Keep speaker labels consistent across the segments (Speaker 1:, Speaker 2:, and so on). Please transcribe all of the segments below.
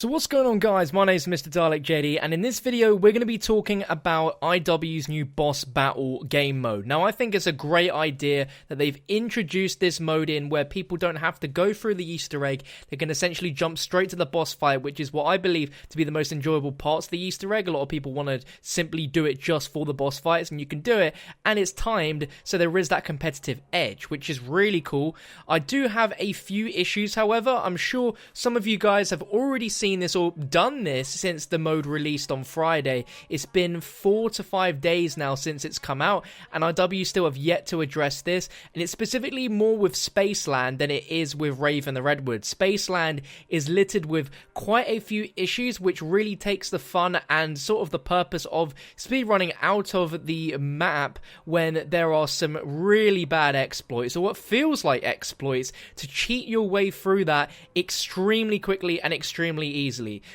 Speaker 1: So what's going on, guys? My name is MrDalekJD, and in this video we're going to be talking about IW's new boss battle game mode. Now, I think it's a great idea that they've introduced this mode in where people don't have to go through the Easter egg. They can essentially jump straight to the boss fight, which is what I believe to be the most enjoyable parts of the Easter egg. A lot of people want to simply do it just for the boss fights, and you can do it, and it's timed, so there is that competitive edge, which is really cool. I do have a few issues, however. I'm sure some of you guys have already seen this or done this since the mode released on Friday. It's been 4 to 5 days now since it's come out, and IW still have yet to address this, and it's specifically more with Spaceland than it is with Ward and the Redwood. Spaceland is littered with quite a few issues, which really takes the fun and sort of the purpose of speedrunning out of the map when there are some really bad exploits, or what feels like exploits, to cheat your way through that extremely quickly and extremely easily.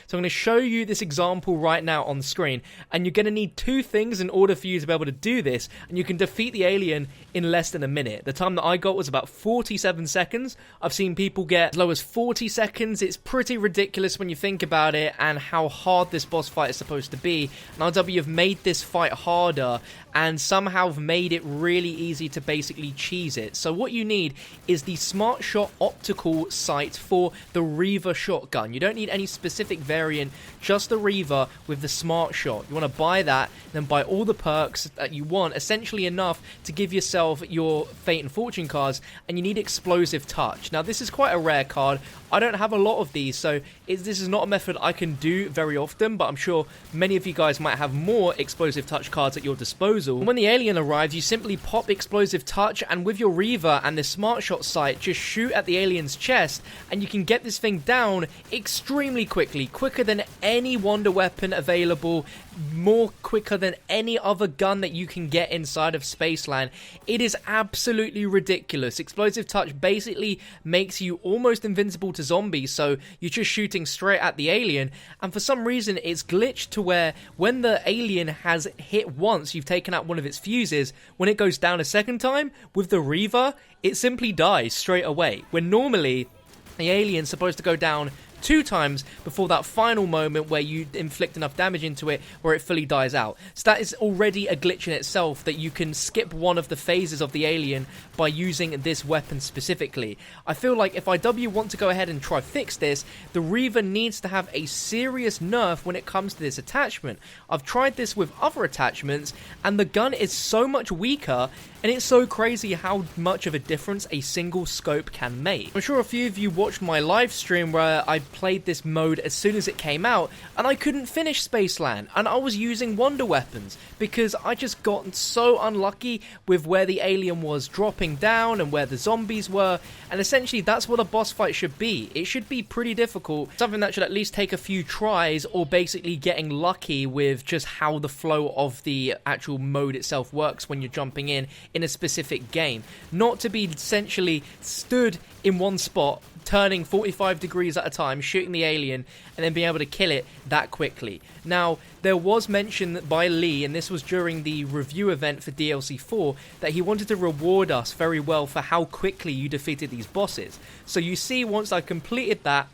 Speaker 1: So I'm going to show you this example right now on screen, and you're going to need two things in order for you to be able to do this, and you can defeat the alien in less than a minute. The time that I got was about 47 seconds. I've seen people get as low as 40 seconds. It's pretty ridiculous when you think about it and how hard this boss fight is supposed to be, and IW have made this fight harder and somehow have made it really easy to basically cheese it. So what you need is the Smart Shot optical sight for the Reaver shotgun. You don't need any specific variant, just the Reaver with the Smart Shot. You want to buy that, then buy all the perks that you want, essentially enough to give yourself your Fate and Fortune cards, and you need Explosive Touch. Now, this is quite a rare card. I don't have a lot of these, so this is not a method I can do very often, but I'm sure many of you guys might have more Explosive Touch cards at your disposal. When the alien arrives, you simply pop Explosive Touch, and with your Reaver and the Smart Shot sight, just shoot at the alien's chest, and you can get this thing down extremely quickly, quicker than any wonder weapon available, more quicker than any other gun that you can get inside of Spaceland. It is absolutely ridiculous. Explosive Touch basically makes you almost invincible to zombies, so you're just shooting straight at the alien, and for some reason it's glitched to where when the alien has hit once, you've taken out one of its fuses, when it goes down a second time, with the Reaver, it simply dies straight away, when normally the alien's supposed to go down 2 times before that final moment where you inflict enough damage into it where it fully dies out. So that is already a glitch in itself, that you can skip one of the phases of the alien by using this weapon specifically. I feel like if IW want to go ahead and try fix this, the Reaver needs to have a serious nerf when it comes to this attachment. I've tried this with other attachments, and the gun is so much weaker, and it's so crazy how much of a difference a single scope can make. I'm sure a few of you watched my live stream where I played this mode as soon as it came out, and I couldn't finish Spaceland, and I was using wonder weapons because I just got so unlucky with where the alien was dropping down and where the zombies were, and essentially that's what a boss fight should be. It should be pretty difficult, something that should at least take a few tries, or basically getting lucky with just how the flow of the actual mode itself works when you're jumping in a specific game. Not to be essentially stood in one spot, turning 45 degrees at a time, shooting the alien, and then being able to kill it that quickly. Now, there was mention by Lee, and this was during the review event for DLC 4, that he wanted to reward us very well for how quickly you defeated these bosses. So you see, once I completed that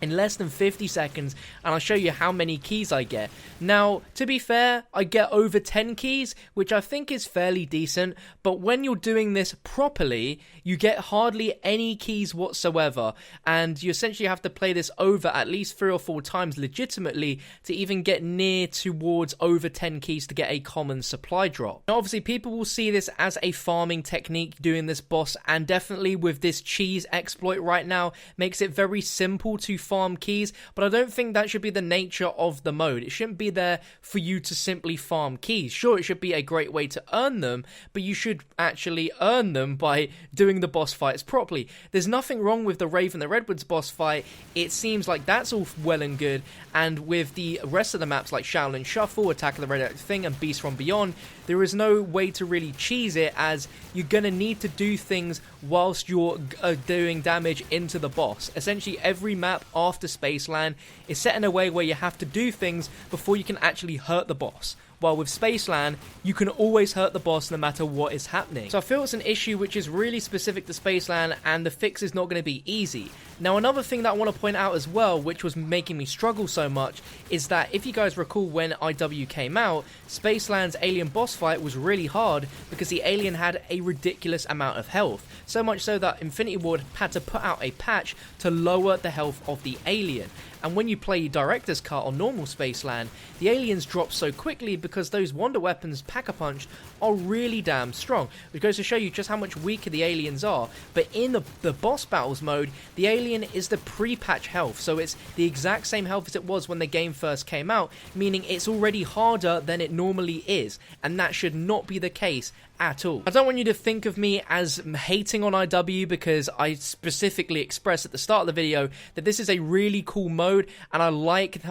Speaker 1: in less than 50 seconds, and I'll show you how many keys I get. Now, to be fair, I get over 10 keys, which I think is fairly decent, but when you're doing this properly, you get hardly any keys whatsoever, and you essentially have to play this over at least 3 or 4 times legitimately to even get near towards over 10 keys to get a common supply drop. Now, obviously, people will see this as a farming technique doing this boss, and definitely with this cheese exploit right now, makes it very simple to farm keys, but I don't think that should be the nature of the mode. It shouldn't be there for you to simply farm keys. Sure, it should be a great way to earn them, but you should actually earn them by doing the boss fights properly. There's nothing wrong with the Ward and the Redwood's boss fight. It seems like that's all well and good, and with the rest of the maps like Shaolin Shuffle, Attack of the Radioactive Thing, and Beast from Beyond, there is no way to really cheese it, as you're going to need to do things whilst you're doing damage into the boss. Essentially, every map after Spaceland is set in a way where you have to do things before you can actually hurt the boss. while with Spaceland, you can always hurt the boss no matter what is happening. So I feel it's an issue which is really specific to Spaceland, and the fix is not going to be easy. Now, another thing that I want to point out as well, which was making me struggle so much, is that if you guys recall when IW came out, Spaceland's alien boss fight was really hard because the alien had a ridiculous amount of health. So much so that Infinity Ward had to put out a patch to lower the health of the alien. And when you play Director's Cut on normal Spaceland, the aliens drop so quickly because those Wonder Weapons Pack-a-Punch are really damn strong, which goes to show you just how much weaker the aliens are. But in the boss battles mode, the alien is the pre-patch health, so it's the exact same health as it was when the game first came out, meaning it's already harder than it normally is, and that should not be the case at all. I don't want you to think of me as hating on IW, because I specifically expressed at the start of the video that this is a really cool mode, and I like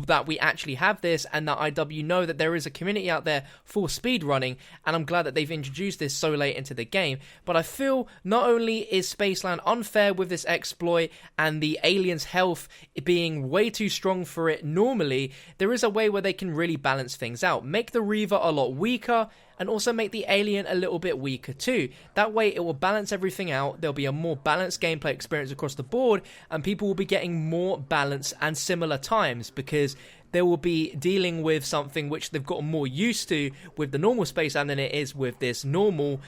Speaker 1: that we actually have this, and that IW know that there is a community out there for speedrunning, and I'm glad that they've introduced this so late into the game. But I feel not only is Spaceland unfair with this exploit and the alien's health being way too strong for it normally, there is a way where they can really balance things out. Make the Reaver a lot weaker, and also make the alien a little bit weaker too. That way it will balance everything out, there'll be a more balanced gameplay experience across the board, and people will be getting more balance and similar times, because they will be dealing with something which they've gotten more used to with the normal Spaceland than it is with this normal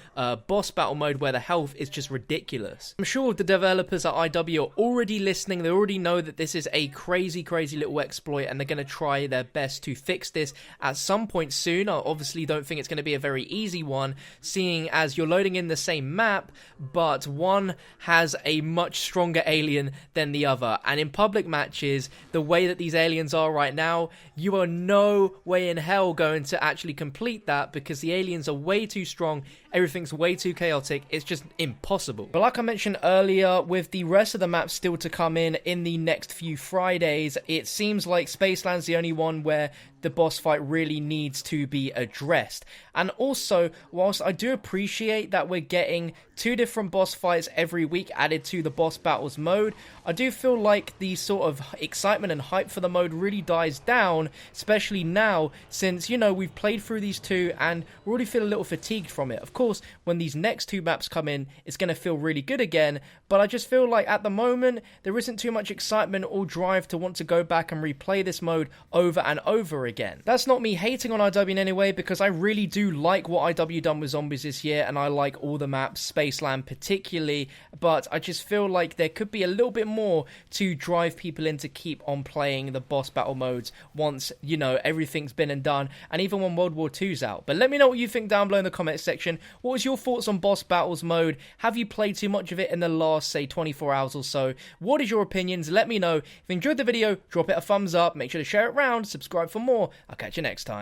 Speaker 1: boss battle mode where the health is just ridiculous. I'm sure the developers at IW are already listening. They already know that this is a crazy little exploit, and they're going to try their best to fix this at some point soon. I obviously don't think it's going to be a very easy one, seeing as you're loading in the same map, but one has a much stronger alien than the other. And in public matches, the way that these aliens are right now, you are no way in hell going to actually complete that, because the aliens are way too strong, everything's way too chaotic, it's just impossible. But like I mentioned earlier, with the rest of the maps still to come in the next few Fridays, it seems like Spaceland's the only one where the boss fight really needs to be addressed. And also, whilst I do appreciate that we're getting 2 different boss fights every week added to the boss battles mode, I do feel like the sort of excitement and hype for the mode really dies down, especially now, since, you know, we've played through these 2 and we already feel a little fatigued from it. Of course, when these next 2 maps come in, it's going to feel really good again, but I just feel like at the moment, there isn't too much excitement or drive to want to go back and replay this mode over and over again. That's not me hating on IW in any way, because I really do like what IW done with zombies this year, and I like all the maps, Spaceland particularly, but I just feel like there could be a little bit more to drive people in to keep on playing the boss battle modes once, you know, everything's been and done, and even when World War II's out. But let me know what you think down below in the comments section. What was your thoughts on boss battles mode? Have you played too much of it in the last, say, 24 hours or so? What is your opinions? Let me know. If you enjoyed the video, drop it a thumbs up, make sure to share it around, subscribe for more. I'll catch you next time.